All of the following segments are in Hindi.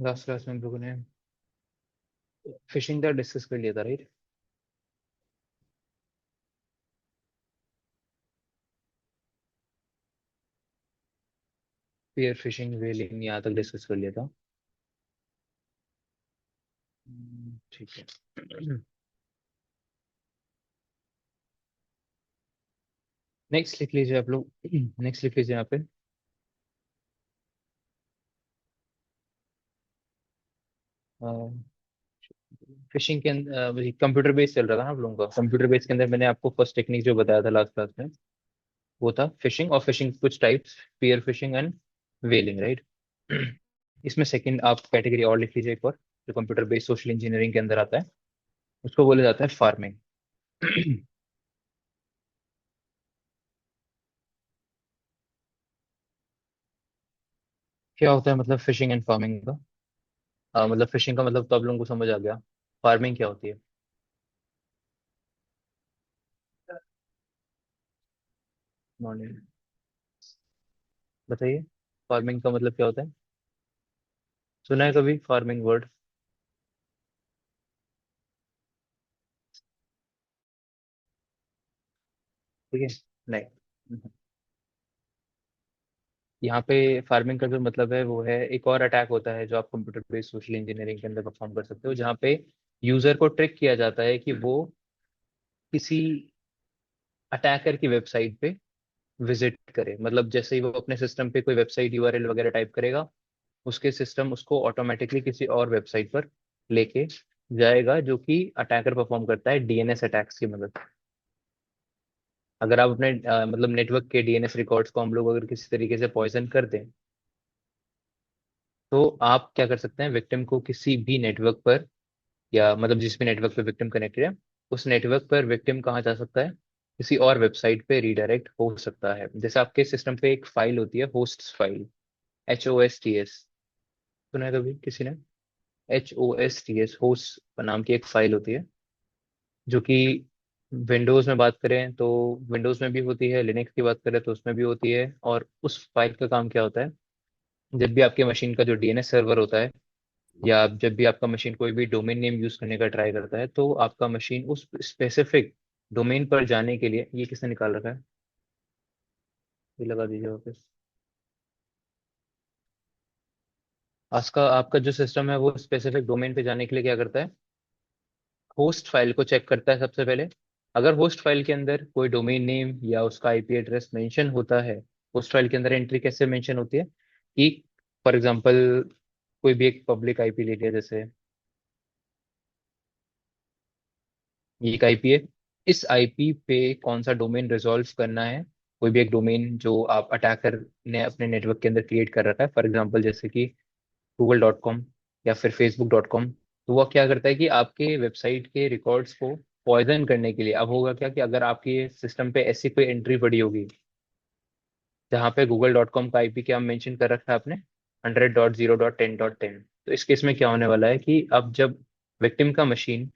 लास्ट क्लास में हम लोगों ने फिशिंग का डिस्कस कर लिया था, राइट? फिर फिशिंग वेलिंग यहाँ तक डिस्कस कर लिया था। ठीक है। नेक्स्ट लिख लीजिए आप लोग। नेक्स्ट लिख लीजिए यहाँ पे। फिशिंग के अंदर कंप्यूटर बेस चल रहा था ना आप लोगों का। कंप्यूटर बेस के अंदर मैंने आपको फर्स्ट टेक्निक जो बताया था लास्ट क्लास में, वो था फिशिंग। और फिशिंग कुछ types, spear phishing and whaling, right? इसमें सेकंड आप कैटेगरी और लिख लीजिए एक और, जो कंप्यूटर बेस्ड सोशल इंजीनियरिंग के अंदर आता है, उसको बोला जाता है फार्मिंग। क्या होता है मतलब फिशिंग एंड फार्मिंग का? मतलब फिशिंग का मतलब तो आप लोगों को समझ आ गया। फार्मिंग क्या होती है? मॉर्निंग, बताइए। फार्मिंग का मतलब क्या होता है? सुना है कभी फार्मिंग वर्ड? ठीक है। नहीं। यहाँ पे फार्मिंग का जो मतलब है वो है, एक और अटैक होता है जो आप कंप्यूटर बेस्ड सोशल इंजीनियरिंग के अंदर परफॉर्म कर सकते हो, जहाँ पे यूजर को ट्रिक किया जाता है कि वो किसी अटैकर की वेबसाइट पे विजिट करे। मतलब जैसे ही वो अपने सिस्टम पे कोई वेबसाइट यूआरएल वगैरह टाइप करेगा, उसके सिस्टम उसको ऑटोमेटिकली किसी और वेबसाइट पर लेके जाएगा, जो कि अटैकर परफॉर्म करता है डीएनएस अटैक्स की मदद। अगर आप अपने मतलब नेटवर्क के डीएनएस रिकॉर्ड्स को हम लोग अगर किसी तरीके से पॉइजन कर दें, तो आप क्या कर सकते हैं, विक्टिम को किसी भी नेटवर्क पर, या मतलब जिस भी नेटवर्क पे विक्टिम कनेक्टेड है, उस नेटवर्क पर विक्टिम कहाँ जा सकता है, किसी और वेबसाइट पे रीडायरेक्ट हो सकता है। जैसे आपके सिस्टम पे एक फाइल होती है, होस्ट फाइल, HOSTS। सुना है कभी किसी ने? HOSTS, होस्ट नाम की एक फाइल होती है, जो कि विंडोज में बात करें तो विंडोज में भी होती है, लिनक्स की बात करें तो उसमें भी होती है। और उस फाइल का काम क्या होता है, जब भी आपके मशीन का जो डीएनएस सर्वर होता है, या जब भी आपका मशीन कोई भी डोमेन नेम यूज करने का ट्राई करता है, तो आपका मशीन उस स्पेसिफिक डोमेन पर जाने के लिए, ये किसने निकाल रखा है? ये लगा दीजिए वापस। आपका आपका जो सिस्टम है वो स्पेसिफिक डोमेन पे जाने के लिए क्या करता है, होस्ट फाइल को चेक करता है सबसे पहले। अगर होस्ट फाइल के अंदर कोई डोमेन नेम या उसका आईपी एड्रेस मेंशन होता है, होस्ट फाइल के अंदर एंट्री कैसे मेंशन होती है कि, फॉर एग्जांपल, कोई भी एक पब्लिक आईपी ले लिया, जैसे ये एक आईपी है, इस आईपी पे कौन सा डोमेन रिजॉल्व करना है, कोई भी एक डोमेन जो आप अटैकर ने अपने नेटवर्क के अंदर क्रिएट कर रखा है, फॉर एग्जांपल जैसे कि google.com या फिर facebook.com। तो वो क्या करता है कि आपके वेबसाइट के रिकॉर्ड्स को पॉइजन करने के लिए, अब होगा क्या कि अगर आपके सिस्टम पे ऐसी कोई एंट्री पड़ी होगी जहाँ पे google.com का आईपी क्या मेंशन कर रखा है आपने, 100.0.10.10, तो इस केस में क्या होने वाला है कि अब जब विक्टिम का मशीन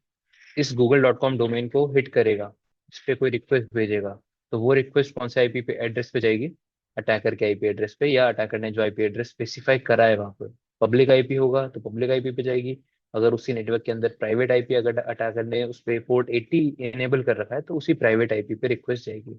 इस google.com डोमेन को हिट करेगा, इस पे कोई रिक्वेस्ट भेजेगा, तो वो रिक्वेस्ट कौन से आईपी पे एड्रेस पे जाएगी, अटैकर के आईपी एड्रेस पे, या अटैकर ने जो आईपी एड्रेस स्पेसिफाई करा है वहां पे, पब्लिक आईपी होगा तो पब्लिक आईपी पे जाएगी। अगर उसी नेटवर्क के अंदर प्राइवेट आईपी, अगर अटैकर ने उस पे पोर्ट 80 इनेबल कर रखा है, तो उसी प्राइवेट आईपी पे रिक्वेस्ट जाएगी।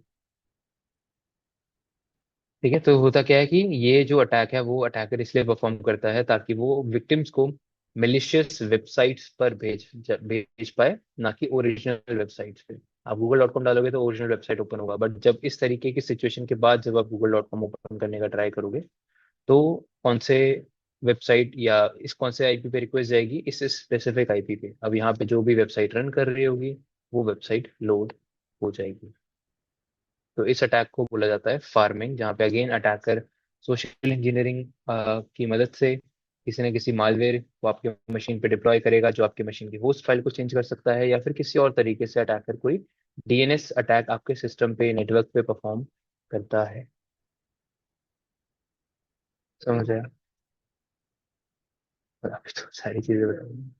ठीक है। तो होता क्या है कि ये जो अटैक है वो अटैकर इसलिए परफॉर्म करता है ताकि वो विक्टिम्स को मेलिशियस वेबसाइट्स पर भेज पाए, ना कि ओरिजिनल वेबसाइट्स पे। आप google.com डालोगे तो ओरिजिनल वेबसाइट ओपन होगा, बट जब इस तरीके की सिचुएशन के बाद जब आप google.com ओपन करने का ट्राई करोगे, तो कौन से वेबसाइट या इस कौन से आईपी पे रिक्वेस्ट जाएगी, इस स्पेसिफिक आईपी पे। अब यहाँ पे जो भी वेबसाइट रन कर रही होगी, वो वेबसाइट लोड हो जाएगी। तो इस अटैक को बोला जाता है फार्मिंग, जहाँ पे अगेन अटैकर सोशल इंजीनियरिंग की मदद से किसी न किसी मालवेयर को आपके मशीन पे डिप्लॉय करेगा, जो आपके मशीन की होस्ट फाइल को चेंज कर सकता है, या फिर किसी और तरीके से अटैकर कोई डीएनएस अटैक आपके सिस्टम पे, नेटवर्क पे परफॉर्म करता है। समझ आया? और आपकी तो सारी चीजें बताऊंगी।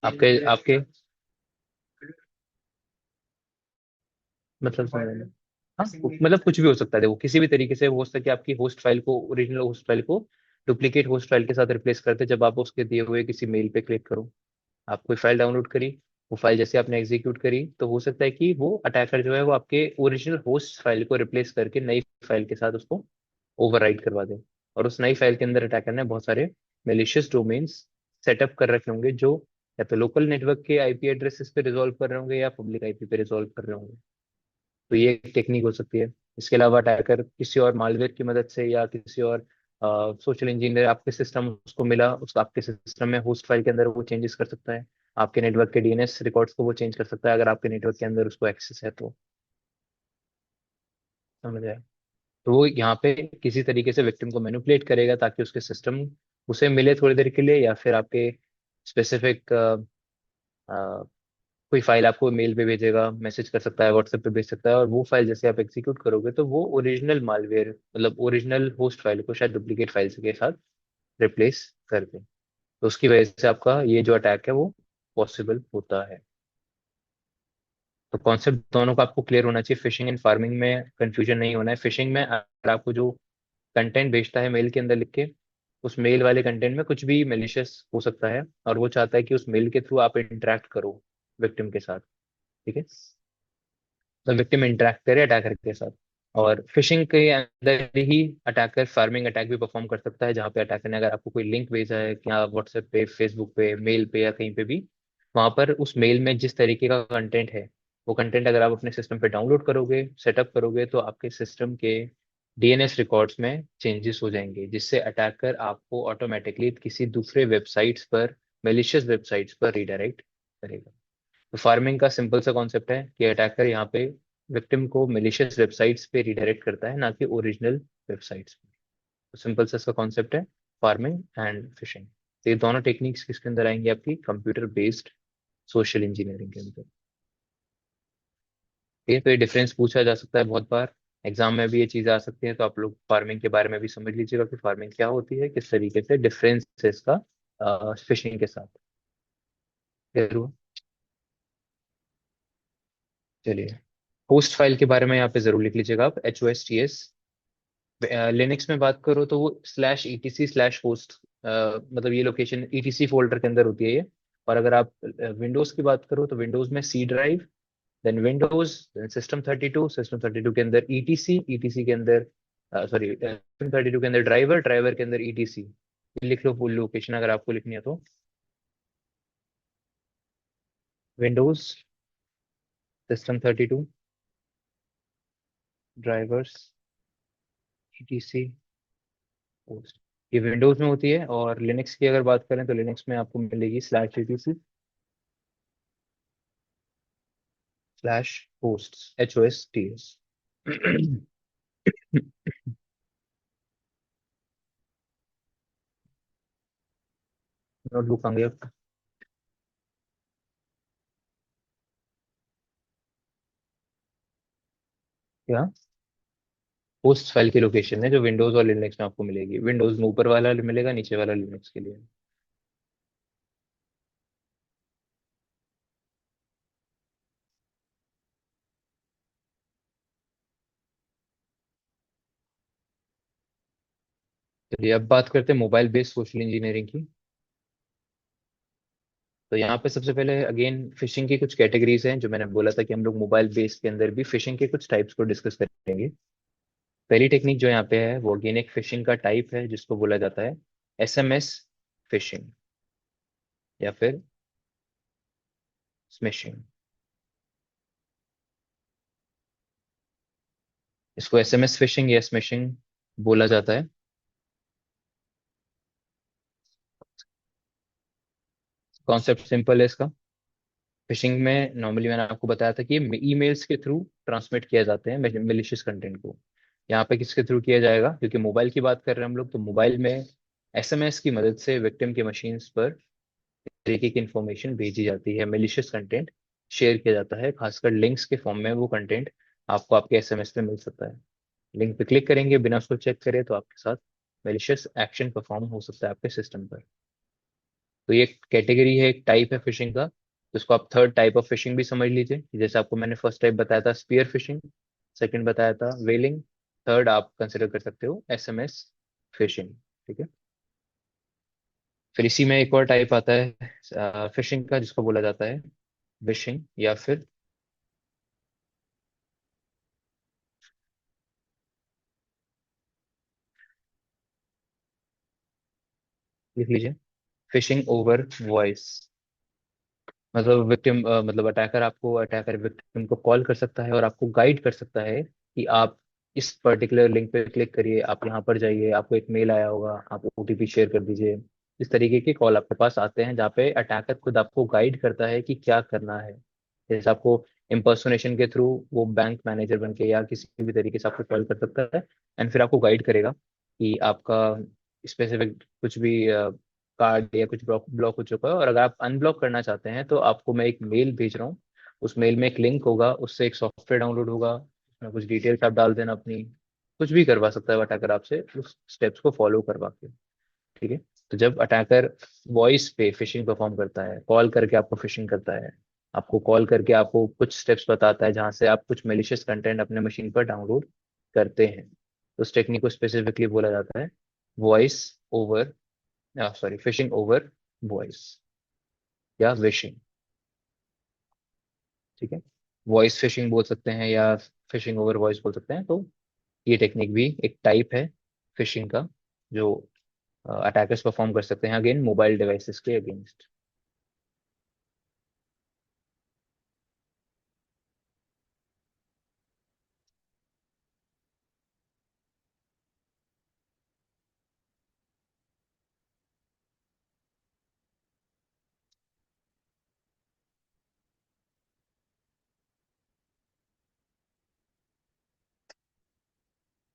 आपके आपके मतलब समझ आया? हाँ, मतलब कुछ भी हो सकता है। देखो, किसी भी तरीके से वो हो सकता है कि आपकी होस्ट फाइल को, ओरिजिनल होस्ट फाइल को डुप्लीकेट होस्ट फाइल के साथ रिप्लेस करते हैं जब आप उसके दिए हुए किसी मेल पे क्लिक करो। आप कोई फाइल डाउनलोड करी, वो फाइल जैसे आपने एग्जीक्यूट करी तो हो सकता है कि वो अटैकर जो है वो आपके ओरिजिनल होस्ट फाइल को रिप्लेस करके नई फाइल के साथ उसको ओवरराइट करवा दे। और उस नई फाइल के अंदर अटैकर ने बहुत सारे मेलिशियस डोमेन्स सेटअप कर रखे होंगे जो या तो लोकल नेटवर्क के आईपी एड्रेसेस पे रिजॉल्व कर रहे होंगे या पब्लिक आईपी पे रिजॉल्व कर रहे होंगे। तो ये एक टेक्निक हो सकती है। इसके अलावा अटैकर किसी और मालवेयर की मदद से या किसी और सोशल इंजीनियर आपके सिस्टम उसको मिला, उसको आपके सिस्टम में होस्ट फाइल के अंदर वो चेंजेस कर सकता है। आपके नेटवर्क के डीएनएस रिकॉर्ड्स को वो चेंज कर सकता है अगर आपके नेटवर्क के अंदर उसको एक्सेस है तो। समझ आया? तो वो यहाँ पे किसी तरीके से विक्टिम को मैनिपुलेट करेगा ताकि उसके सिस्टम उसे मिले थोड़ी देर के लिए, या फिर आपके स्पेसिफिक कोई फाइल आपको मेल पे भेजेगा, मैसेज कर सकता है, व्हाट्सएप पे भेज सकता है, और वो फाइल जैसे आप एग्जीक्यूट करोगे तो वो ओरिजिनल मालवेयर मतलब ओरिजिनल होस्ट फाइल को शायद डुप्लीकेट फाइल्स के साथ रिप्लेस कर दे। तो उसकी वजह से आपका ये जो अटैक है वो पॉसिबल होता है। तो कॉन्सेप्ट दोनों का आपको क्लियर होना चाहिए, फिशिंग एंड फार्मिंग में कंफ्यूजन नहीं होना है। फिशिंग में अगर आपको जो कंटेंट भेजता है मेल के अंदर लिख के, उस मेल वाले कंटेंट में कुछ भी मेलिशियस हो सकता है और वो चाहता है कि उस मेल के थ्रू आप इंटरेक्ट करो विक्टिम के साथ। ठीक है, तो विक्टिम इंटरेक्ट करे अटैकर के साथ। और फिशिंग के अंदर ही अटैकर फार्मिंग अटैक भी परफॉर्म कर सकता है, जहाँ पे अटैकर ने अगर आपको कोई लिंक भेजा है क्या व्हाट्सएप पे, फेसबुक पे, मेल पे या कहीं पे भी, वहां पर उस मेल में जिस तरीके का कंटेंट है वो कंटेंट अगर आप अपने सिस्टम पे डाउनलोड करोगे, सेटअप करोगे, तो आपके सिस्टम के डीएनएस रिकॉर्ड्स में चेंजेस हो जाएंगे, जिससे अटैकर आपको ऑटोमेटिकली किसी दूसरे वेबसाइट्स पर, मेलिशियस वेबसाइट्स पर रिडायरेक्ट करेगा। तो फार्मिंग का सिंपल सा कॉन्सेप्ट है कि अटैकर यहाँ पे विक्टिम को मेलिशियस वेबसाइट्स पे रिडायरेक्ट करता है, ना कि ओरिजिनल वेबसाइट्स पे। तो सिंपल सा इसका कॉन्सेप्ट है फार्मिंग एंड फिशिंग। तो ये दोनों टेक्निक्स किसके अंदर आएंगी? आपकी कंप्यूटर बेस्ड सोशल इंजीनियरिंग के अंदर। ठीक है, तो ये डिफरेंस पूछा जा सकता है बहुत बार, एग्जाम में भी ये चीजें आ सकती हैं, तो आप लोग फार्मिंग के बारे में भी समझ लीजिएगा कि फार्मिंग क्या होती है, किस तरीके से डिफरेंस है इसका फिशिंग के साथ। क्लियर हुआ? चलिए, होस्ट फाइल के बारे में यहाँ पे जरूर लिख लीजिएगा आप, HOSTS। लिनक्स में बात करो तो वो /etc/host, मतलब ये लोकेशन ETC फोल्डर के अंदर होती है ये। और अगर आप विंडोज की बात करो तो विंडोज में C drive, then Windows, then system 32 के अंदर ETC के अंदर, सॉरी सिस्टम 32 के अंदर ड्राइवर, ड्राइवर के अंदर ETC। ये लिख लो फुल लोकेशन अगर आपको लिखनी है तो। Windows, system 32, drivers, ETC, host. ये विंडोज में होती है। और लिनक्स की अगर बात करें तो लिनक्स में आपको मिलेगी /etc/hosts नोटबुक आ गया आपका? क्या? होस्ट फाइल की लोकेशन है जो विंडोज और लिनक्स में आपको मिलेगी। विंडोज में ऊपर वाला मिलेगा, नीचे वाला लिनक्स के लिए। चलिए अब बात करते हैं मोबाइल बेस्ड सोशल इंजीनियरिंग की। तो यहाँ पे सबसे पहले अगेन फिशिंग की कुछ कैटेगरीज हैं, जो मैंने बोला था कि हम लोग मोबाइल बेस्ड के अंदर भी फिशिंग के कुछ टाइप्स को डिस्कस करेंगे। पहली टेक्निक जो यहाँ पे है वो अगेन एक फिशिंग का टाइप है जिसको बोला जाता है SMS फिशिंग या फिर स्मिशिंग। इसको SMS फिशिंग या स्मिशिंग बोला जाता है। कॉन्सेप्ट सिंपल है इसका। फिशिंग में नॉर्मली मैंने आपको बताया था कि ईमेल्स के थ्रू ट्रांसमिट किया जाते हैं मेलिशियस कंटेंट को। यहाँ पे किसके थ्रू किया जाएगा? क्योंकि मोबाइल की बात कर रहे हैं हम लोग, तो मोबाइल में SMS की मदद से विक्टिम के मशीन्स पर तरीके की इंफॉर्मेशन भेजी जाती है, मेलिशियस कंटेंट शेयर किया जाता है, खासकर लिंक्स के फॉर्म में वो कंटेंट आपको आपके SMS पे मिल सकता है। लिंक पे क्लिक करेंगे बिना उसको चेक करे तो आपके साथ मेलिशियस एक्शन परफॉर्म हो सकता है आपके सिस्टम पर। तो ये कैटेगरी है, एक टाइप है फिशिंग का। तो इसको आप थर्ड टाइप ऑफ फिशिंग भी समझ लीजिए कि जैसे आपको मैंने फर्स्ट टाइप बताया था स्पीयर फिशिंग, सेकंड बताया था वेलिंग, थर्ड आप कंसिडर कर सकते हो SMS फिशिंग। ठीक है। फिर इसी में एक और टाइप आता है फिशिंग का, जिसको बोला जाता है विशिंग, या फिर लिख लीजिए, फिशिंग ओवर वॉइस। मतलब विक्टिम, मतलब अटैकर विक्टिम को कॉल कर सकता है और आपको गाइड कर सकता है कि आप इस पर्टिकुलर लिंक पे क्लिक करिए, आप यहाँ पर जाइए, आपको एक मेल आया होगा, आप ओटीपी शेयर कर दीजिए। इस तरीके के कॉल आपके पास आते हैं जहाँ पे अटैकर खुद आपको गाइड करता है कि क्या करना है। जैसे आपको इम्पर्सोनेशन के थ्रू वो बैंक मैनेजर बन के या किसी भी तरीके से आपको कॉल कर सकता है, एंड फिर आपको गाइड करेगा कि आपका स्पेसिफिक कुछ भी कार्ड या कुछ ब्लॉक ब्लॉक हो चुका है, और अगर आप अनब्लॉक करना चाहते हैं तो आपको मैं एक मेल भेज रहा हूँ। उस मेल में एक लिंक होगा, उससे एक सॉफ्टवेयर डाउनलोड होगा, उसमें कुछ डिटेल्स आप डाल देना अपनी, कुछ भी करवा सकता है अटैकर आपसे उस स्टेप्स को फॉलो करवा के। ठीक है। तो जब अटैकर वॉइस पे फिशिंग परफॉर्म करता है, कॉल करके आपको फिशिंग करता है, आपको कॉल करके आपको कुछ स्टेप्स बताता है जहां से आप कुछ मेलिशियस कंटेंट अपने मशीन पर डाउनलोड करते हैं, तो उस टेक्निक को स्पेसिफिकली बोला जाता है voice over, sorry, fishing over voice या विशिंग। ठीक है। वॉइस फिशिंग बोल सकते हैं या फिशिंग ओवर वॉइस बोल सकते हैं। तो ये टेक्निक भी एक टाइप है फिशिंग का, जो अटैकर्स परफॉर्म कर सकते हैं अगेन मोबाइल डिवाइसेस के अगेंस्ट।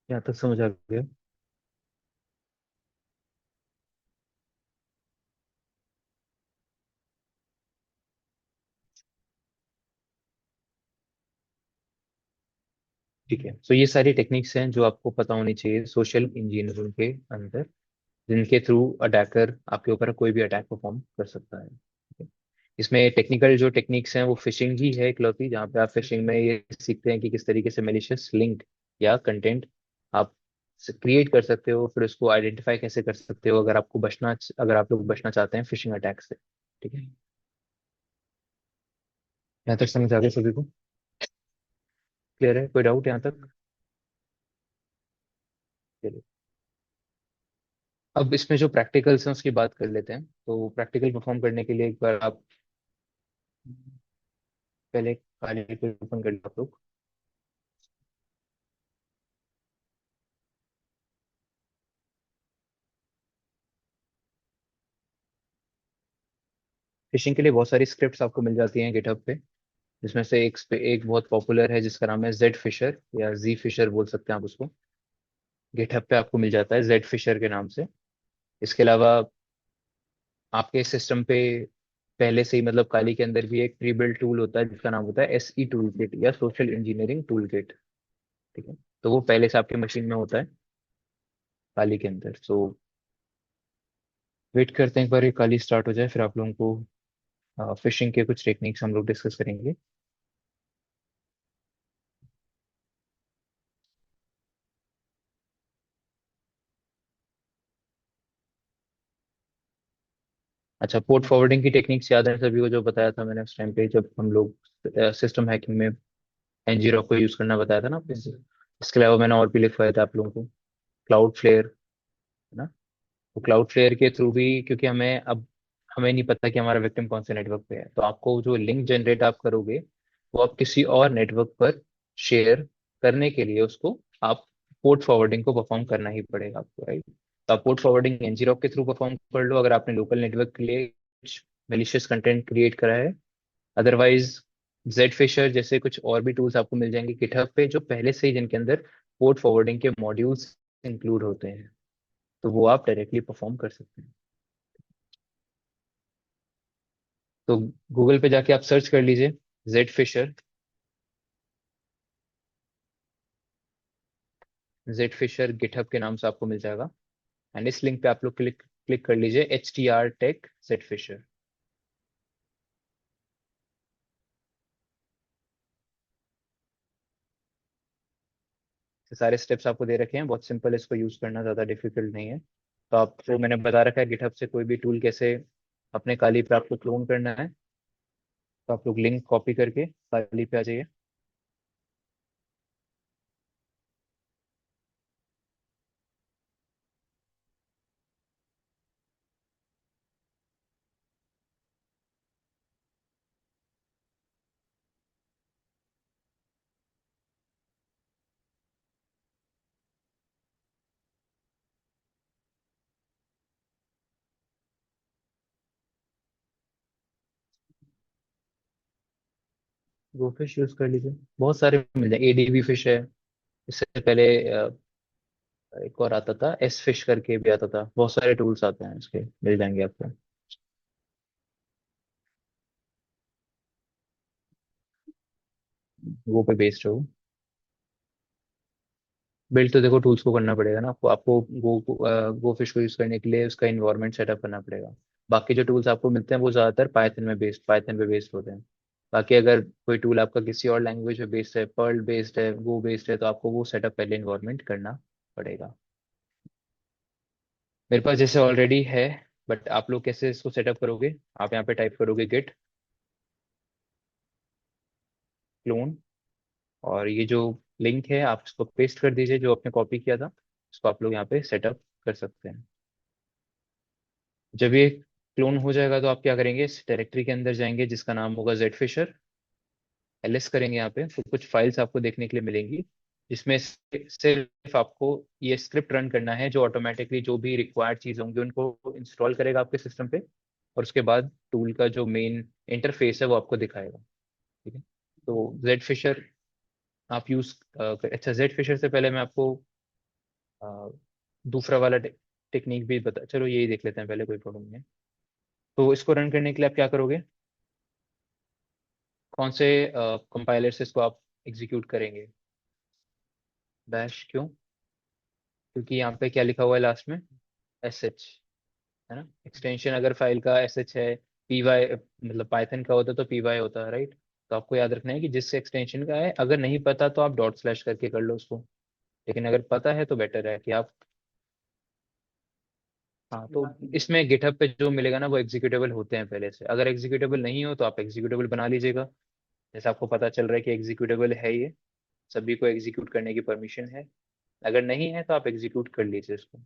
यहाँ तक समझ आ गया। ठीक है, तो ये सारी टेक्निक्स हैं जो आपको पता होनी चाहिए सोशल इंजीनियरिंग के अंदर, जिनके थ्रू अटैकर आपके ऊपर कोई भी अटैक परफॉर्म कर सकता है। ठीक है? इसमें टेक्निकल जो टेक्निक्स हैं वो फिशिंग ही है इकलौती, जहाँ पे आप फिशिंग में ये सीखते हैं कि किस तरीके से मेलिशियस लिंक या कंटेंट आप क्रिएट कर सकते हो, फिर उसको आइडेंटिफाई कैसे कर सकते हो अगर आप लोग बचना चाहते हैं फिशिंग अटैक से। ठीक है। यहाँ तक समझ आ गया सभी को? क्लियर है? कोई डाउट यहाँ तक? चलिए, अब इसमें जो प्रैक्टिकल्स हैं उसकी बात कर लेते हैं। तो प्रैक्टिकल परफॉर्म करने के लिए एक बार आप पहले खाली पेज ओपन कर लो आप लोग। फिशिंग के लिए बहुत सारी स्क्रिप्ट्स आपको मिल जाती हैं गिटहब पे, जिसमें से एक बहुत पॉपुलर है जिसका नाम है जेड फिशर, या जी फिशर बोल सकते हैं आप उसको। गिटहब पे आपको मिल जाता है जेड फिशर के नाम से। इसके अलावा आपके सिस्टम पे पहले से ही, मतलब काली के अंदर भी एक प्री बिल्ट टूल होता है जिसका नाम होता है एसई टूल किट या सोशल इंजीनियरिंग टूल किट। ठीक है। तो वो पहले से आपके मशीन में होता है काली के अंदर। सो वेट करते हैं एक बार ये काली स्टार्ट हो जाए, फिर आप लोगों को फिशिंग के कुछ टेक्निक्स हम लोग डिस्कस करेंगे। अच्छा, पोर्ट फॉरवर्डिंग की टेक्निक्स याद है सभी को, जो बताया था मैंने उस टाइम पे जब हम लोग सिस्टम हैकिंग में ngrok को यूज करना बताया था ना आपको। इसके अलावा मैंने और भी लिखवाया था आप लोगों को, क्लाउड फ्लेयर, है ना। तो क्लाउड फ्लेयर के थ्रू भी, क्योंकि हमें नहीं पता कि हमारा विक्टिम कौन से नेटवर्क पे है, तो आपको जो लिंक जनरेट आप करोगे वो आप किसी और नेटवर्क पर शेयर करने के लिए उसको आप पोर्ट फॉरवर्डिंग को परफॉर्म करना ही पड़ेगा आपको, राइट। तो आप पोर्ट फॉरवर्डिंग ngrok के थ्रू परफॉर्म कर लो अगर आपने लोकल नेटवर्क के लिए कुछ मेलिशियस कंटेंट क्रिएट करा है। अदरवाइज जेड फिशर जैसे कुछ और भी टूल्स आपको मिल जाएंगे गिटहब पे, जो पहले से ही जिनके अंदर पोर्ट फॉरवर्डिंग के मॉड्यूल्स इंक्लूड होते हैं, तो वो आप डायरेक्टली परफॉर्म कर सकते हैं। तो गूगल पे जाके आप सर्च कर लीजिए Z phisher, Z phisher GitHub के नाम से आपको मिल जाएगा। एंड इस लिंक पे आप लोग क्लिक क्लिक कर लीजिए, HTR Tech जेड फिशर। सारे स्टेप्स आपको दे रखे हैं, बहुत सिंपल है, इसको यूज करना ज्यादा डिफिकल्ट नहीं है। तो आपको मैंने बता रखा है गिटहब से कोई भी टूल कैसे अपने काली पे आपको क्लोन करना है। तो आप लोग लिंक कॉपी करके काली पे आ जाइए। वो फिश यूज कर लीजिए, बहुत सारे मिल जाए, एडीबी फिश है। इससे पहले एक और आता था, एस फिश करके भी आता था, बहुत सारे टूल्स आते हैं इसके, मिल जाएंगे आपको। वो पे बेस्ड हो। बिल्ड तो देखो टूल्स को करना पड़ेगा ना आपको। आपको गो फिश को यूज करने के लिए उसका इन्वायरमेंट सेटअप करना पड़ेगा। बाकी जो टूल्स आपको मिलते हैं वो ज्यादातर पाइथन पे बेस्ड होते हैं। बाकी अगर कोई टूल आपका किसी और लैंग्वेज पे बेस्ड है, पर्ल बेस्ड है, गो बेस्ड है, तो आपको वो सेटअप पहले इन्वायरमेंट करना पड़ेगा। मेरे पास जैसे ऑलरेडी है, बट आप लोग कैसे इसको सेटअप करोगे? आप यहाँ पे टाइप करोगे गिट क्लोन, और ये जो लिंक है आप इसको पेस्ट कर दीजिए जो आपने कॉपी किया था। इसको आप लोग यहाँ पे सेटअप कर सकते हैं। जब ये क्लोन हो जाएगा तो आप क्या करेंगे, इस डायरेक्टरी के अंदर जाएंगे जिसका नाम होगा जेड फिशर। एलएस करेंगे यहाँ पे तो कुछ फाइल्स आपको देखने के लिए मिलेंगी, जिसमें सिर्फ आपको ये स्क्रिप्ट रन करना है जो ऑटोमेटिकली जो भी रिक्वायर्ड चीज होंगी उनको इंस्टॉल करेगा आपके सिस्टम पे। और उसके बाद टूल का जो मेन इंटरफेस है वो आपको दिखाएगा। ठीक है। तो जेड फिशर आप यूज, अच्छा जेड फिशर से पहले मैं आपको अ, दूसरा वाला टेक्निक भी बता, चलो यही देख लेते हैं पहले, कोई प्रॉब्लम नहीं है। तो इसको रन करने के लिए आप क्या करोगे, कौन से कंपाइलर से इसको आप एग्जीक्यूट करेंगे? बैश क्यों? क्योंकि यहाँ पे क्या लिखा हुआ है लास्ट में, एस एच, है ना? एक्सटेंशन अगर फाइल का एस एच है, पी वाई मतलब पाइथन का होता तो पी वाई होता है, राइट? तो आपको याद रखना है कि जिससे एक्सटेंशन का है, अगर नहीं पता तो आप डॉट स्लैश करके कर लो उसको। लेकिन अगर पता है तो बेटर है कि आप, हाँ तो इसमें गिटहब पे जो मिलेगा ना वो एग्जीक्यूटेबल होते हैं पहले से। अगर एग्जीक्यूटेबल नहीं हो तो आप एग्जीक्यूटेबल बना लीजिएगा। जैसे आपको पता चल रहा है कि एग्जीक्यूटेबल है ये, सभी को एग्जीक्यूट करने की परमिशन है। अगर नहीं है तो आप एग्जीक्यूट कर लीजिए इसको,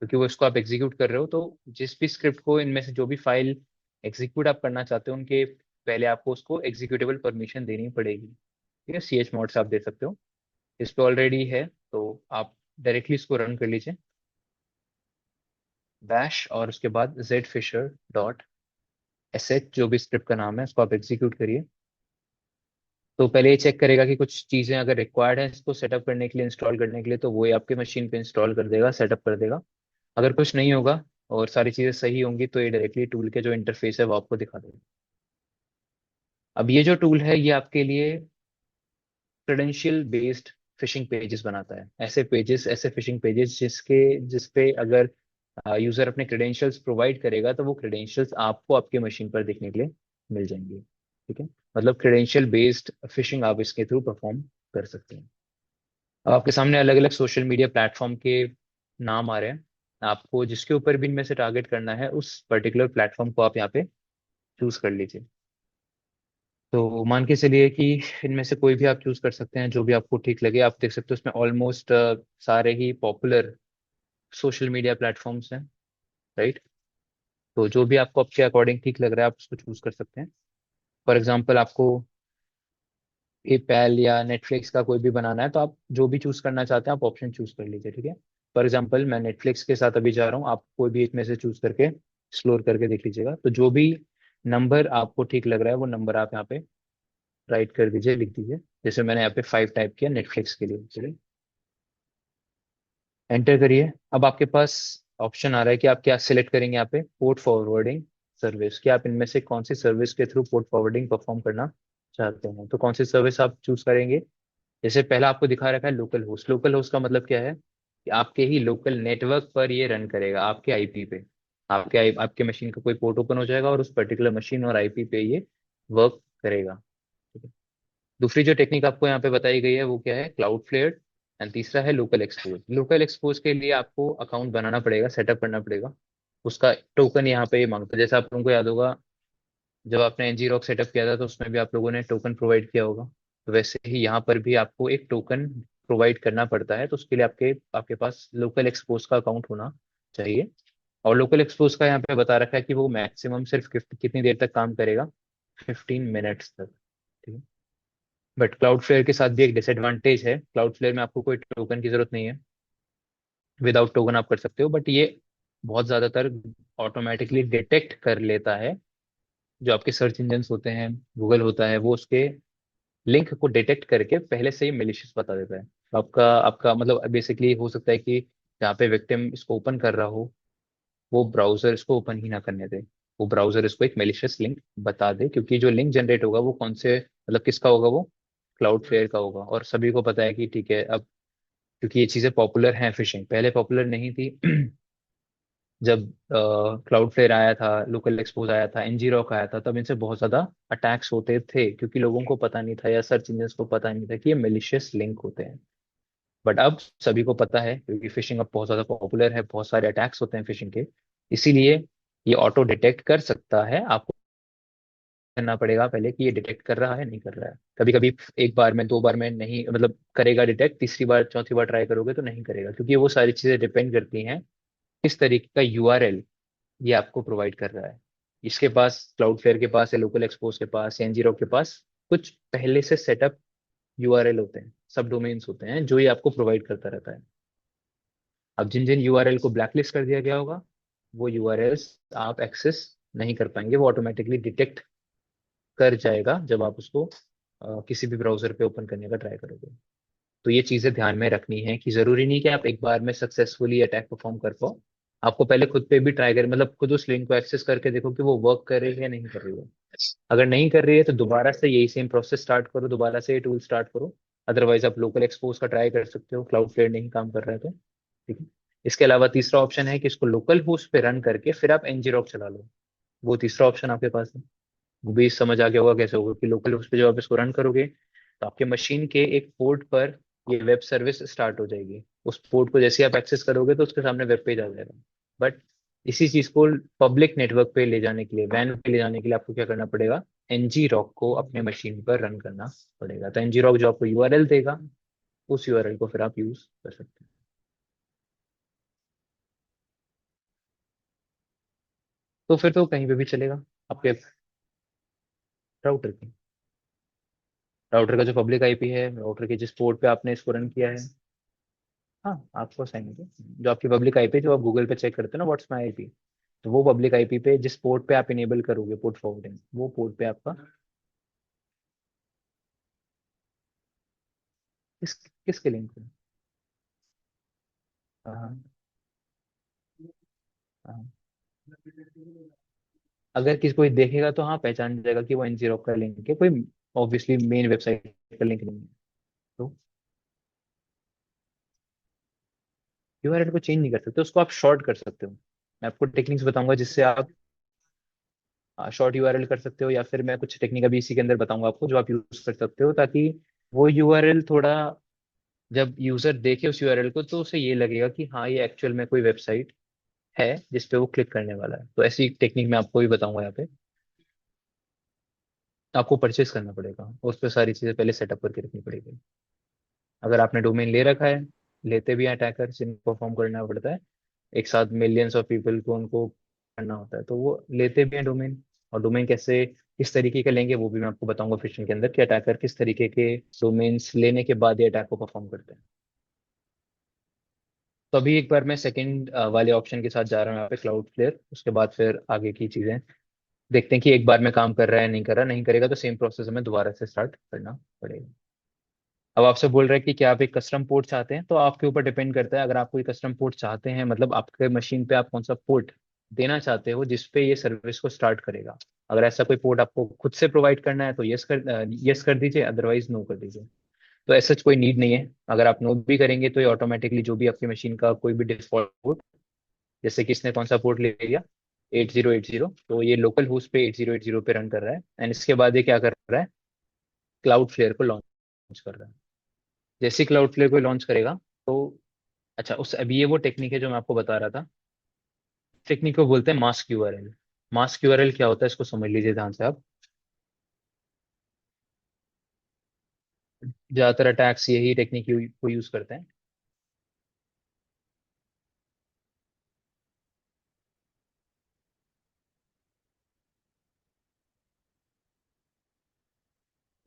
क्योंकि वो इसको आप एग्जीक्यूट कर रहे हो तो जिस भी स्क्रिप्ट को इनमें से जो भी फाइल एग्जीक्यूट आप करना चाहते हो उनके पहले आपको उसको एग्जीक्यूटेबल परमिशन देनी पड़ेगी। ठीक है, सी एच मोड से आप दे सकते हो। इस पे ऑलरेडी है तो आप डायरेक्टली इसको रन कर लीजिए, बैश और उसके बाद Z phisher dot S H, जो भी स्क्रिप्ट का नाम है उसको आप एग्जीक्यूट करिए। तो पहले ये चेक करेगा कि कुछ चीज़ें अगर रिक्वायर्ड है इसको सेटअप करने के लिए, इंस्टॉल करने के लिए, तो वो ही आपके मशीन पे इंस्टॉल कर देगा, सेटअप कर देगा। अगर कुछ नहीं होगा और सारी चीज़ें सही होंगी तो ये डायरेक्टली टूल के जो इंटरफेस है वो आपको दिखा देगा। अब ये जो टूल है ये आपके लिए क्रेडेंशियल बेस्ड फिशिंग पेजेस बनाता है। ऐसे पेजेस, ऐसे फिशिंग पेजेस जिसपे अगर यूजर अपने क्रेडेंशियल्स प्रोवाइड करेगा तो वो क्रेडेंशियल्स आपको आपके मशीन पर देखने के लिए मिल जाएंगे। ठीक है, मतलब क्रेडेंशियल बेस्ड फिशिंग आप इसके थ्रू परफॉर्म कर सकते हैं। अब आपके सामने अलग अलग सोशल मीडिया प्लेटफॉर्म के नाम आ रहे हैं। आपको जिसके ऊपर भी इनमें से टारगेट करना है उस पर्टिकुलर प्लेटफॉर्म को आप यहाँ पे चूज कर लीजिए। तो मान के चलिए कि इनमें से कोई भी आप चूज कर सकते हैं, जो भी आपको ठीक लगे। आप देख सकते हो इसमें ऑलमोस्ट सारे ही पॉपुलर सोशल मीडिया प्लेटफॉर्म्स हैं, राइट? तो जो भी आपको आपके अकॉर्डिंग ठीक लग रहा है आप उसको चूज कर सकते हैं। फॉर एग्जाम्पल आपको ये पैल या नेटफ्लिक्स का कोई भी बनाना है तो आप जो भी चूज करना चाहते हैं आप ऑप्शन चूज कर लीजिए। ठीक है, फॉर एग्जाम्पल मैं नेटफ्लिक्स के साथ अभी जा रहा हूँ, आप कोई भी एक में से चूज करके एक्सप्लोर करके देख लीजिएगा। तो जो भी नंबर आपको ठीक लग रहा है वो नंबर आप यहाँ पे राइट कर दीजिए, लिख दीजिए। जैसे मैंने यहाँ पे 5 टाइप किया नेटफ्लिक्स के लिए, चलिए एंटर करिए। अब आपके पास ऑप्शन आ रहा है कि आप क्या सिलेक्ट करेंगे यहाँ पे, पोर्ट फॉरवर्डिंग सर्विस, कि आप इनमें से कौन सी सर्विस के थ्रू पोर्ट फॉरवर्डिंग परफॉर्म करना चाहते हैं। तो कौन सी सर्विस आप चूज करेंगे? जैसे पहला आपको दिखा रखा है लोकल होस्ट। लोकल होस्ट का मतलब क्या है कि आपके ही लोकल नेटवर्क पर ये रन करेगा, आपके आईपी पे। आपके मशीन का कोई पोर्ट ओपन हो जाएगा और उस पर्टिकुलर मशीन और आईपी पे ये वर्क करेगा। ठीक है। दूसरी जो टेक्निक आपको यहाँ पे बताई गई है वो क्या है, क्लाउड फ्लेयर एंड तीसरा है लोकल एक्सपोज। लोकल एक्सपोज के लिए आपको अकाउंट बनाना पड़ेगा, सेटअप करना पड़ेगा। उसका टोकन यहाँ पे मांगता है। जैसे आप लोगों को याद होगा, जब आपने एनजी रॉक सेटअप किया था तो उसमें भी आप लोगों ने टोकन प्रोवाइड किया होगा। तो वैसे ही यहाँ पर भी आपको एक टोकन प्रोवाइड करना पड़ता है। तो उसके लिए आपके आपके पास लोकल एक्सपोज का अकाउंट होना चाहिए। और लोकल एक्सपोज का यहाँ पे बता रखा है कि वो मैक्सिमम सिर्फ कितनी देर तक काम करेगा, 15 मिनट्स तक। ठीक है। बट क्लाउडफ्लेयर के साथ भी एक डिसएडवांटेज है। क्लाउडफ्लेयर में आपको कोई टोकन की जरूरत नहीं है, विदाउट टोकन आप कर सकते हो। बट ये बहुत ज्यादातर ऑटोमेटिकली डिटेक्ट कर लेता है। जो आपके सर्च इंजन होते हैं, गूगल होता है, वो उसके लिंक को डिटेक्ट करके पहले से ही मेलिशियस बता देता है। तो आपका आपका मतलब बेसिकली हो सकता है कि जहाँ पे विक्टिम इसको ओपन कर रहा हो, वो ब्राउजर इसको ओपन ही ना करने दे, वो ब्राउजर इसको एक मेलिशियस लिंक बता दे। क्योंकि जो लिंक जनरेट होगा वो कौन से मतलब किसका होगा, वो क्लाउड फ्लेयर का होगा। और सभी को पता है कि ठीक है, अब क्योंकि ये चीजें पॉपुलर हैं, फिशिंग पहले पॉपुलर नहीं थी। जब क्लाउड फ्लेयर आया था, लोकल एक्सपोज आया था, एनजी रॉक आया था, तब इनसे बहुत ज्यादा अटैक्स होते थे, क्योंकि लोगों को पता नहीं था या सर्च इंजन को पता नहीं था कि ये मेलिशियस लिंक होते हैं। बट अब सभी को पता है, क्योंकि फिशिंग अब बहुत ज्यादा पॉपुलर है, बहुत सारे अटैक्स होते हैं फिशिंग के। इसीलिए ये ऑटो डिटेक्ट कर सकता है। आपको करना पड़ेगा पहले कि ये डिटेक्ट कर रहा है नहीं कर रहा है। कभी कभी एक बार में, दो बार में नहीं मतलब करेगा डिटेक्ट, तीसरी बार चौथी बार ट्राई करोगे तो नहीं करेगा, क्योंकि वो सारी चीजें डिपेंड करती हैं किस तरीके का यूआरएल ये आपको प्रोवाइड कर रहा है। इसके पास, क्लाउडफ्लेयर के पास या लोकल एक्सपोज के पास या एनजीरो के पास कुछ पहले से सेटअप यूआरएल होते हैं, सब डोमेन्स होते हैं, जो ये आपको प्रोवाइड करता रहता है। अब जिन जिन यूआरएल को ब्लैकलिस्ट कर दिया गया होगा, वो यूआरएल्स आप एक्सेस नहीं कर पाएंगे। वो ऑटोमेटिकली डिटेक्ट कर जाएगा जब आप उसको किसी भी ब्राउजर पे ओपन करने का ट्राई करोगे। तो ये चीजें ध्यान में रखनी है कि जरूरी नहीं कि आप एक बार में सक्सेसफुली अटैक परफॉर्म कर पाओ। आपको पहले खुद पे भी ट्राई कर, मतलब खुद उस लिंक को एक्सेस करके देखो कि वो वर्क कर रही है या नहीं कर रही है। अगर नहीं कर रही है तो दोबारा से यही सेम प्रोसेस स्टार्ट करो, दोबारा से ये टूल स्टार्ट करो। अदरवाइज आप लोकल एक्सपोज का ट्राई कर सकते हो, क्लाउड फ्लेयर नहीं काम कर रहा है तो। ठीक है। इसके अलावा तीसरा ऑप्शन है कि इसको लोकल होस्ट पे रन करके फिर आप ngrok चला लो। वो तीसरा ऑप्शन आपके पास है। वो भी समझ आ गया होगा कैसे होगा, कि लोकल होस्ट पे जब आप इसको रन करोगे तो आपके मशीन के एक पोर्ट पर ये वेब सर्विस स्टार्ट हो जाएगी। उस पोर्ट को जैसे ही आप एक्सेस करोगे तो उसके सामने वेब पेज आ जाएगा। बट इसी चीज को पब्लिक नेटवर्क पे ले जाने के लिए, वैन पे ले जाने के लिए आपको क्या करना पड़ेगा, एनजी रॉक को अपने मशीन पर रन करना पड़ेगा। तो एनजी रॉक जो आपको यूआरएल देगा, उस यूआरएल को फिर आप यूज कर सकते हैं। तो फिर तो कहीं पे भी चलेगा आपके राउटर की। राउटर का जो पब्लिक आईपी है, राउटर के जिस पोर्ट पे आपने इसको रन किया है, हाँ आपको असाइन होगा। जो आपकी पब्लिक आईपी, जो आप गूगल पे चेक करते हो ना व्हाट्स माई आईपी, तो वो पब्लिक आईपी पे जिस पोर्ट पे आप इनेबल करोगे पोर्ट फॉरवर्डिंग, वो पोर्ट पे आपका किस किसके लिंक पे। हाँ हाँ। अगर किसी कोई देखेगा तो हाँ पहचान जाएगा कि वो एनजी रॉक का लिंक है, कोई ऑब्वियसली मेन वेबसाइट का लिंक नहीं है। तो यूआरएल को चेंज नहीं कर सकते, उसको आप शॉर्ट कर सकते हो। मैं आपको टेक्निक्स बताऊंगा जिससे आप शॉर्ट यूआरएल कर सकते हो, या फिर मैं कुछ टेक्निक अभी इसी के अंदर बताऊंगा आपको जो आप यूज कर सकते हो, ताकि वो यूआरएल थोड़ा, जब यूजर देखे उस यूआरएल को तो उसे ये लगेगा कि हाँ ये एक्चुअल में कोई वेबसाइट है जिस पे वो क्लिक करने वाला है। तो ऐसी टेक्निक मैं आपको भी बताऊंगा यहाँ पे। आपको परचेस करना पड़ेगा, उस पर सारी चीजें पहले सेटअप करके रखनी पड़ेगी। अगर आपने डोमेन ले रखा है, लेते भी हैं अटैकर, जिनको परफॉर्म करना पड़ता है, एक साथ मिलियंस ऑफ पीपल को उनको करना होता है, तो वो लेते भी हैं डोमेन। और डोमेन कैसे किस तरीके के लेंगे वो भी मैं आपको बताऊंगा फिशिंग के अंदर, कि अटैकर किस तरीके के डोमेन्स लेने के बाद ये अटैक को परफॉर्म करते हैं। तो अभी एक बार मैं सेकंड वाले ऑप्शन के साथ जा रहा हूँ यहाँ पे, क्लाउड फ्लेयर। उसके बाद फिर आगे की चीजें देखते हैं कि एक बार में काम कर रहा है नहीं कर रहा। नहीं करेगा तो सेम प्रोसेस हमें दोबारा से स्टार्ट करना पड़ेगा। अब आपसे बोल रहे हैं कि क्या आप एक कस्टम पोर्ट चाहते हैं, तो आपके ऊपर डिपेंड करता है। अगर आप कोई कस्टम पोर्ट चाहते हैं, मतलब आपके मशीन पे आप कौन सा पोर्ट देना चाहते हो जिसपे ये सर्विस को स्टार्ट करेगा। अगर ऐसा कोई पोर्ट आपको खुद से प्रोवाइड करना है तो यस कर दीजिए, अदरवाइज नो कर दीजिए। तो ऐसा कोई नीड नहीं है। अगर आप नो भी करेंगे तो ये ऑटोमेटिकली जो भी आपकी मशीन का कोई भी डिफॉल्ट पोर्ट, जैसे कि इसने कौन सा पोर्ट ले लिया, 8080, तो ये लोकल होस्ट पे 8080 पे रन कर रहा है। एंड इसके बाद ये क्या कर रहा है, क्लाउड फ्लेयर को लॉन्च कर रहा है। जैसे क्लाउडफ्लेयर को लॉन्च करेगा तो, अच्छा उस अभी ये वो टेक्निक है जो मैं आपको बता रहा था। टेक्निक को बोलते हैं मास्क यूआरएल। मास्क यूआरएल क्या होता है इसको समझ लीजिए ध्यान से आप। ज्यादातर अटैक्स यही टेक्निक को यूज करते हैं।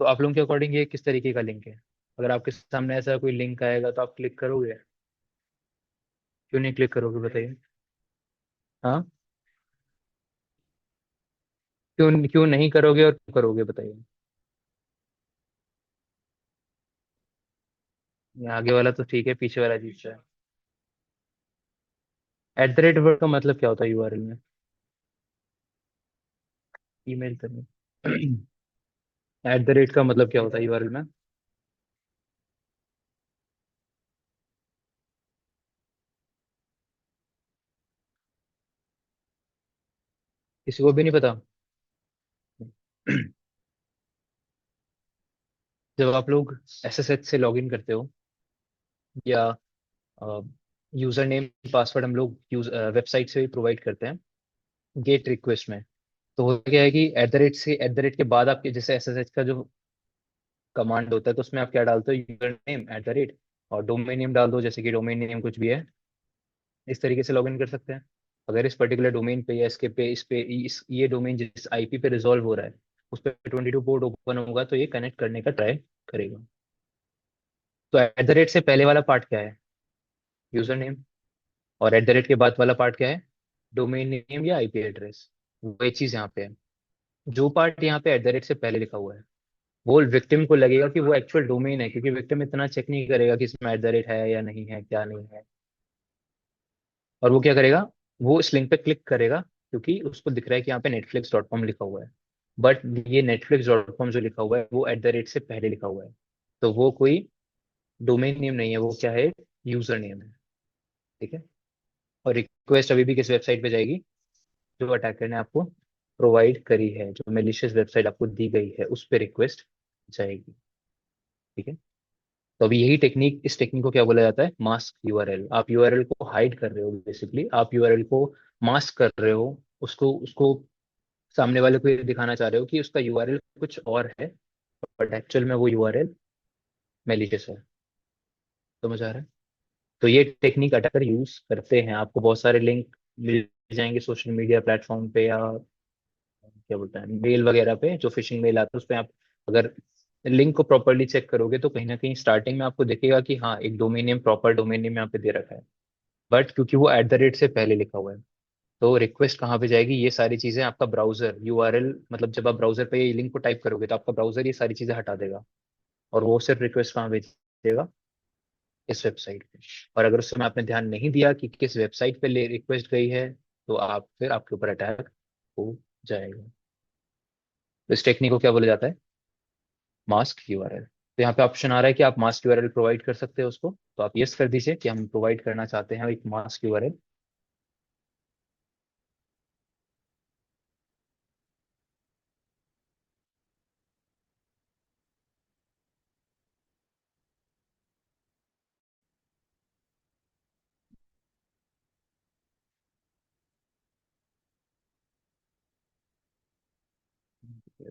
तो आप लोगों के अकॉर्डिंग ये किस तरीके का लिंक है? अगर आपके सामने ऐसा कोई लिंक आएगा तो आप क्लिक करोगे? क्यों नहीं क्लिक करोगे बताइए? हाँ, क्यों क्यों नहीं करोगे और क्यों करोगे बताइए? ये आगे वाला तो ठीक है, पीछे वाला अजीब सा है। एट द रेट वर्ड का मतलब क्या होता है यूआरएल में? ईमेल करने। एट द रेट का मतलब क्या होता है यूआरएल में? किसी को भी नहीं पता? जब आप लोग एसएसएच से लॉगिन करते हो, या यूजर नेम पासवर्ड हम लोग यूज वेबसाइट से भी प्रोवाइड करते हैं गेट रिक्वेस्ट में। तो हो क्या है कि एट द रेट से, एट द रेट के बाद आपके जैसे एसएसएच का जो कमांड होता है तो उसमें आप क्या डालते हो, user name at the rate, और डोमेन नेम डाल दो, जैसे कि डोमेन नेम कुछ भी है। इस तरीके से लॉगिन कर सकते हैं। अगर इस पर्टिकुलर डोमेन पे या इसके पे इस पे इस ये डोमेन जिस आईपी पे रिजॉल्व हो रहा है उस पर 22 पोर्ट ओपन होगा तो ये कनेक्ट करने का ट्राई करेगा। तो एट द रेट से पहले वाला पार्ट क्या है? User name. और एट द रेट के बाद वाला पार्ट क्या है? डोमेन नेम या आईपी एड्रेस। वही चीज यहाँ पे है। जो पार्ट यहाँ पे एट द रेट से पहले लिखा हुआ है वो विक्टिम को लगेगा कि वो एक्चुअल डोमेन है, क्योंकि विक्टिम इतना चेक नहीं करेगा कि इसमें एट द रेट है या नहीं है, क्या नहीं है। और वो क्या करेगा? वो इस लिंक पे क्लिक करेगा क्योंकि उसको दिख रहा है कि यहाँ पे netflix.com लिखा हुआ है। बट ये netflix.com जो लिखा हुआ है वो एट द रेट से पहले लिखा हुआ है। तो वो कोई डोमेन नेम नहीं है, वो क्या है? यूजर नेम है। ठीक है। और रिक्वेस्ट अभी भी किस वेबसाइट पे जाएगी? जो अटैकर ने आपको प्रोवाइड करी है, जो मेलिशियस वेबसाइट आपको दी गई है उस पर रिक्वेस्ट जाएगी। ठीक है। तो अभी यही टेक्निक, इस टेक्निक को क्या बोला जाता है? Mask URL. आप यूआरएल को हाइड कर रहे हो, बेसिकली आप यूआरएल को मास्क कर रहे हो। उसको उसको सामने वाले को ये दिखाना चाह रहे हो कि उसका यूआरएल कुछ और है, बट एक्चुअल में वो यूआरएल मेलिशियस है। समझ आ रहा है? तो ये टेक्निक अटैकर यूज करते हैं। आपको बहुत सारे लिंक मिल जाएंगे सोशल मीडिया प्लेटफॉर्म पे, या क्या बोलते हैं, मेल वगैरह पे, जो फिशिंग मेल आते हैं उस पे आप अगर लिंक को प्रॉपरली चेक करोगे तो कहीं ना कहीं स्टार्टिंग में आपको दिखेगा कि हाँ एक domain name, proper domain name यहाँ पे दे रखा है, बट क्योंकि वो एट द रेट से पहले लिखा हुआ है तो रिक्वेस्ट कहाँ पे जाएगी? ये सारी चीजें आपका ब्राउजर यूआरएल, मतलब जब आप ब्राउजर पे ये लिंक को टाइप करोगे तो आपका ब्राउजर ये सारी चीजें हटा देगा, और वो सिर्फ रिक्वेस्ट कहाँ भेजेगा? इस वेबसाइट पे। और अगर उस समय आपने ध्यान नहीं दिया कि किस वेबसाइट पे ले रिक्वेस्ट गई है तो आप फिर आपके ऊपर अटैक हो जाएगा। तो इस टेक्निक को क्या बोला जाता है? Mask URL. तो यहाँ पे ऑप्शन आ रहा है कि आप मास्क यूआरएल प्रोवाइड कर सकते हो उसको, तो आप यस कर दीजिए कि हम प्रोवाइड करना चाहते हैं एक मास्क यूआरएल।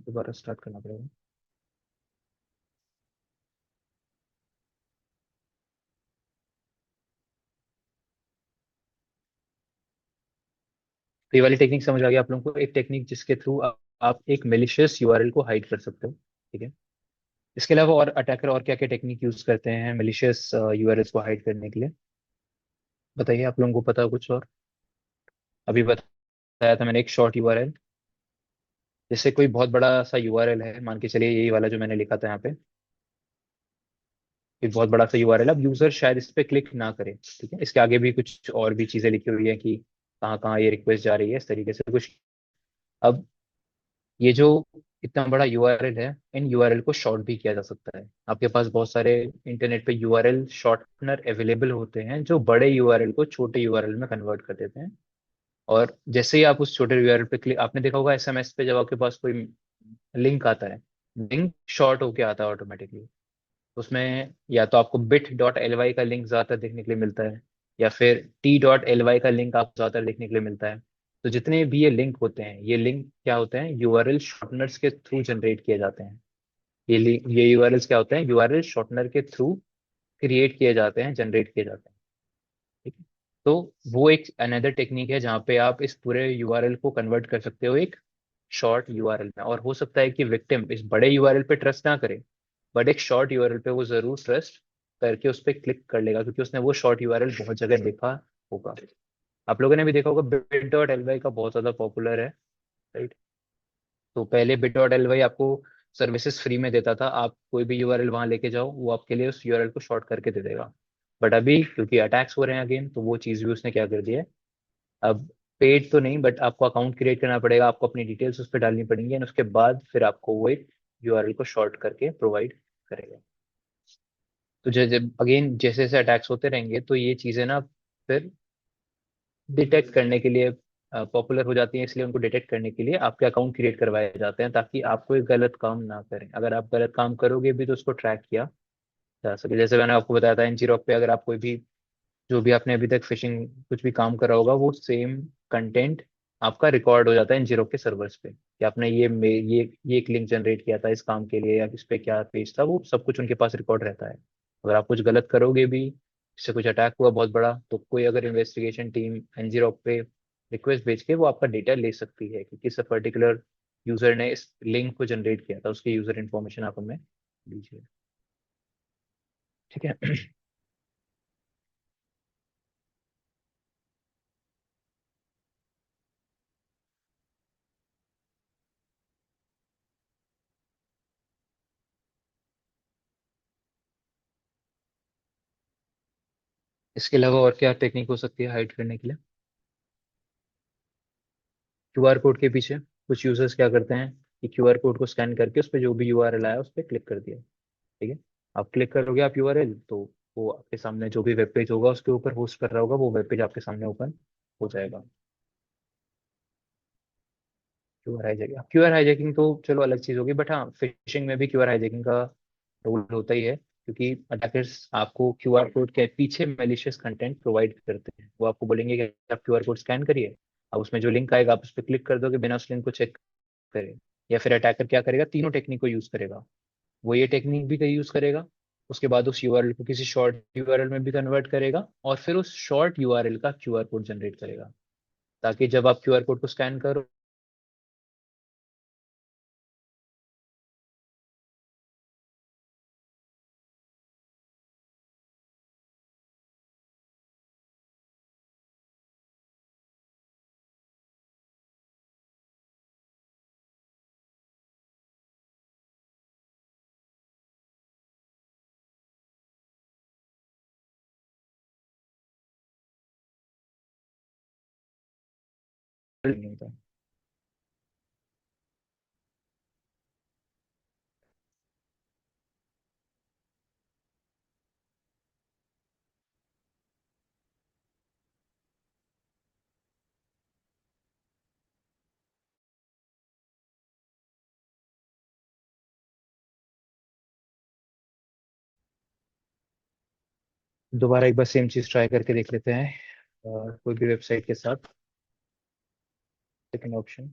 दोबारा स्टार्ट करना पड़ेगा। तो ये वाली टेक्निक समझ आ गई आप लोगों को? एक टेक्निक जिसके थ्रू आप एक मेलिशियस यूआरएल को हाइड कर सकते हो। ठीक है। इसके अलावा और अटैकर और क्या क्या टेक्निक यूज करते हैं मेलिशियस यूआरएल्स को हाइड करने के लिए? बताइए, आप लोगों को पता है कुछ और? अभी बताया था मैंने एक शॉर्ट यूआरएल। जैसे कोई बहुत बड़ा सा यूआरएल है, मान के चलिए यही वाला जो मैंने लिखा था यहाँ पे, एक बहुत बड़ा सा यूआरएल, अब यूजर शायद इस पे क्लिक ना करे। ठीक है। इसके आगे भी कुछ और भी चीजें लिखी हुई है कि कहाँ कहाँ ये रिक्वेस्ट जा रही है, इस तरीके से कुछ। अब ये जो इतना बड़ा यूआरएल है, इन यूआरएल को शॉर्ट भी किया जा सकता है। आपके पास बहुत सारे इंटरनेट पे यूआरएल शॉर्टनर अवेलेबल होते हैं जो बड़े यूआरएल को छोटे यूआरएल में कन्वर्ट कर देते हैं। और जैसे ही आप उस छोटे यूआरएल पे क्लिक, आपने देखा होगा एसएमएस पे जब आपके पास कोई लिंक आता है, लिंक शॉर्ट होके आता है ऑटोमेटिकली। उसमें या तो आपको bit.ly का लिंक ज्यादातर देखने के लिए मिलता है, या फिर t.ly का लिंक आपको ज्यादातर देखने के लिए मिलता है। तो जितने भी ये लिंक होते हैं, ये लिंक क्या होते हैं, यूआरएल शॉर्टनर्स के थ्रू जनरेट किए जाते हैं। ये यूआरएल्स क्या होते हैं, यूआरएल शॉर्टनर के थ्रू क्रिएट किए जाते हैं, जनरेट किए जाते हैं। ठीक है। तो वो एक अनदर टेक्निक है जहाँ पे आप इस पूरे यूआरएल को कन्वर्ट कर सकते हो एक शॉर्ट यूआरएल में। और हो सकता है कि विक्टिम इस बड़े यूआरएल पे ट्रस्ट ना करे, बट एक शॉर्ट यूआरएल पे वो जरूर ट्रस्ट करके उस पर क्लिक कर लेगा, क्योंकि उसने वो शॉर्ट यूआरएल बहुत जगह देखा होगा। आप लोगों ने भी देखा होगा bit.ly का बहुत ज्यादा पॉपुलर है, राइट। तो पहले bit.ly आपको सर्विसेज फ्री में देता था, आप कोई भी यूआरएल वहां लेके जाओ, वो आपके लिए उस यूआरएल को शॉर्ट करके दे देगा। बट अभी क्योंकि अटैक्स हो रहे हैं अगेन, तो वो चीज भी उसने क्या कर दिया है, अब पेड तो नहीं, बट आपको अकाउंट क्रिएट करना पड़ेगा, आपको अपनी डिटेल्स उस पर डालनी पड़ेंगी, एंड उसके बाद फिर आपको वो एक यूआरएल को शॉर्ट करके प्रोवाइड करेगा। तो जैसे अगेन जैसे जैसे अटैक्स होते रहेंगे, तो ये चीजें ना फिर डिटेक्ट करने के लिए पॉपुलर हो जाती हैं, इसलिए उनको डिटेक्ट करने के लिए आपके अकाउंट क्रिएट करवाए जाते हैं, ताकि आप कोई गलत काम ना करें। अगर आप गलत काम करोगे भी तो उसको ट्रैक किया जा सके। जैसे मैंने आपको बताया था एनजीरॉक पे, अगर आप कोई भी जो भी आपने अभी तक फिशिंग कुछ भी काम करा होगा, वो सेम कंटेंट आपका रिकॉर्ड हो जाता है एनजीरॉक के सर्वर्स पे, कि आपने ये एक लिंक जनरेट किया था इस काम के लिए, या इस पे क्या पेज था, वो सब कुछ उनके पास रिकॉर्ड रहता है। अगर आप कुछ गलत करोगे भी, इससे कुछ अटैक हुआ बहुत बड़ा, तो कोई अगर इन्वेस्टिगेशन टीम एनजीरॉक पे रिक्वेस्ट भेज के वो आपका डेटा ले सकती है कि किस पर्टिकुलर यूजर ने इस लिंक को जनरेट किया था, उसके यूजर इन्फॉर्मेशन आप हमें दीजिए। ठीक है। इसके अलावा और क्या टेक्निक हो सकती है हाइड करने के लिए? क्यूआर कोड के पीछे कुछ यूजर्स क्या करते हैं कि क्यूआर कोड को स्कैन करके उस पर जो भी यूआरएल आया उस पर क्लिक कर दिया। ठीक है। आप क्लिक करोगे आप यूआरएल, तो वो आपके सामने जो भी वेब पेज होगा उसके ऊपर होस्ट कर रहा होगा, वो वेब पेज आपके सामने ओपन हो जाएगा। क्यूआर हाईजैकिंग, क्यूआर हाईजैकिंग तो चलो अलग चीज होगी, बट हाँ फिशिंग में भी क्यूआर हाईजैकिंग का रोल होता ही है, क्योंकि अटैकर्स आपको क्यूआर कोड के पीछे मैलिशियस कंटेंट प्रोवाइड करते हैं। वो आपको बोलेंगे कि आप क्यूआर कोड स्कैन करिए, अब उसमें जो लिंक आएगा आप उस पर क्लिक कर दोगे बिना उस लिंक को चेक करे। या फिर अटैकर क्या करेगा, तीनों टेक्निक को यूज करेगा। वो ये टेक्निक भी यूज करेगा, उसके बाद उस यूआरएल को किसी शॉर्ट यूआरएल में भी कन्वर्ट करेगा, और फिर उस शॉर्ट यूआरएल का क्यूआर कोड जनरेट करेगा, ताकि जब आप क्यूआर कोड को स्कैन करो। नहीं होता। दोबारा एक बार सेम चीज ट्राई करके देख लेते हैं, कोई भी वेबसाइट के साथ। सेकंड ऑप्शन,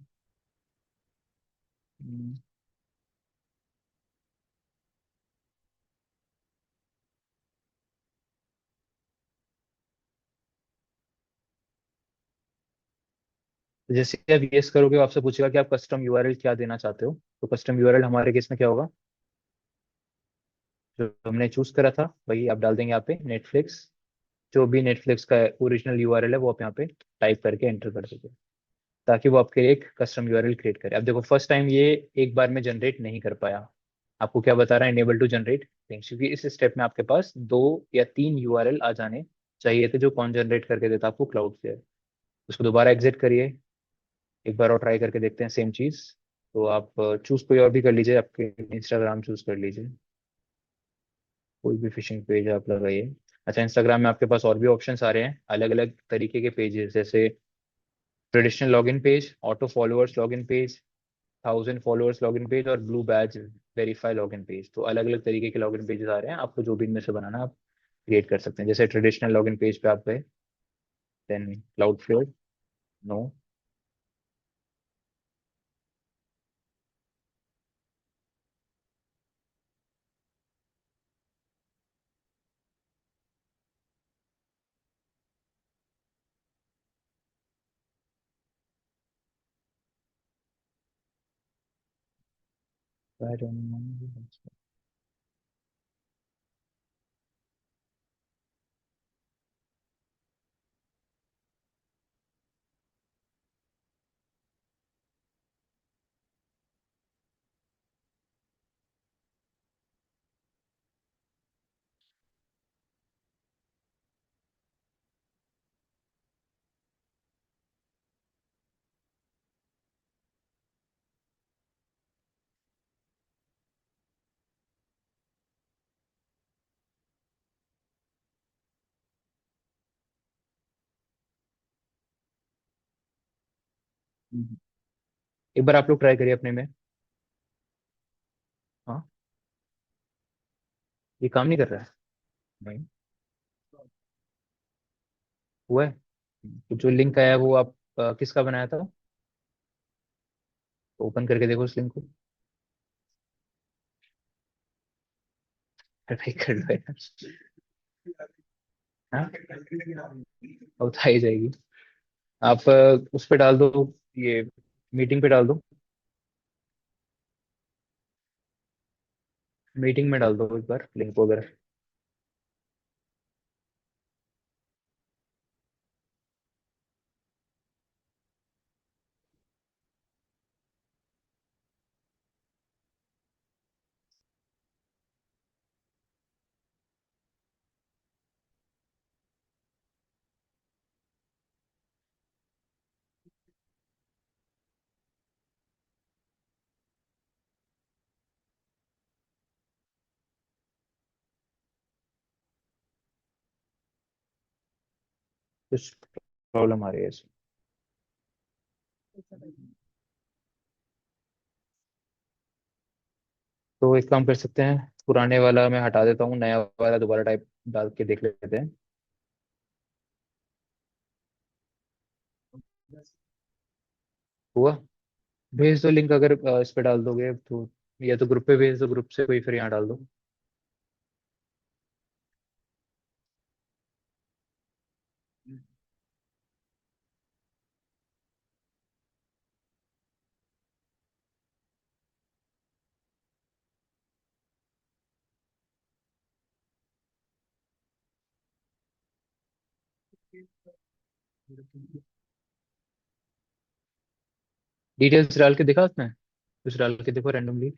जैसे कि आप यस करोगे वो आपसे पूछेगा कि आप कस्टम यूआरएल क्या देना चाहते हो। तो कस्टम यूआरएल हमारे केस में क्या होगा, जो हमने चूज करा था वही आप डाल देंगे यहाँ पे, नेटफ्लिक्स। जो भी नेटफ्लिक्स का ओरिजिनल यूआरएल है वो आप यहाँ पे टाइप करके एंटर कर दोगे, ताकि वो आपके लिए एक कस्टम यूआरएल क्रिएट करे। अब देखो फर्स्ट टाइम ये एक बार में जनरेट नहीं कर पाया, आपको क्या बता रहा है, इनेबल टू जनरेट लिंक्स, क्योंकि इस स्टेप में आपके पास 2 या 3 यूआरएल आ जाने चाहिए थे, जो कौन जनरेट करके देता आपको, क्लाउड फ्लेयर। उसको दोबारा एग्जिट करिए, एक बार और ट्राई करके देखते हैं सेम चीज। तो आप चूज कोई और भी कर लीजिए, आपके इंस्टाग्राम चूज कर लीजिए, कोई भी फिशिंग पेज आप लगाइए। अच्छा, इंस्टाग्राम में आपके पास और भी ऑप्शंस आ रहे हैं, अलग अलग तरीके के पेजेस, जैसे traditional login page, auto followers login page, 1000 followers login page और blue badge verify login page. तो अलग अलग तरीके के लॉगिन पेजेस आ रहे हैं, आपको जो भी इनमें से बनाना है आप क्रिएट कर सकते हैं। जैसे ट्रेडिशनल लॉगिन पेज पे आप गए, देन क्लाउडफ्लोर, नो, एक बार आप लोग ट्राई करिए अपने में। हाँ, ये काम नहीं कर रहा है। नहीं, हुआ है। तो जो लिंक आया है वो आप किसका बनाया था? ओपन करके देखो उस लिंक को। भाई कर लो यार। हाँ, अब तो आ ही जाएगी। आप उस पे डाल दो, ये मीटिंग पे डाल दो, मीटिंग में डाल दो एक बार लिंक वगैरह। कुछ प्रॉब्लम आ रही है इसमें। तो एक काम कर सकते हैं, पुराने वाला मैं हटा देता हूँ, नया वाला दोबारा टाइप डाल के देख लेते हैं। हुआ? भेज दो लिंक, अगर इस पे डाल दोगे तो, या तो ग्रुप पे भेज दो, ग्रुप से कोई फिर यहाँ डाल दो। डिटेल्स डाल के दिखा उसमें, कुछ डाल के देखो रैंडमली।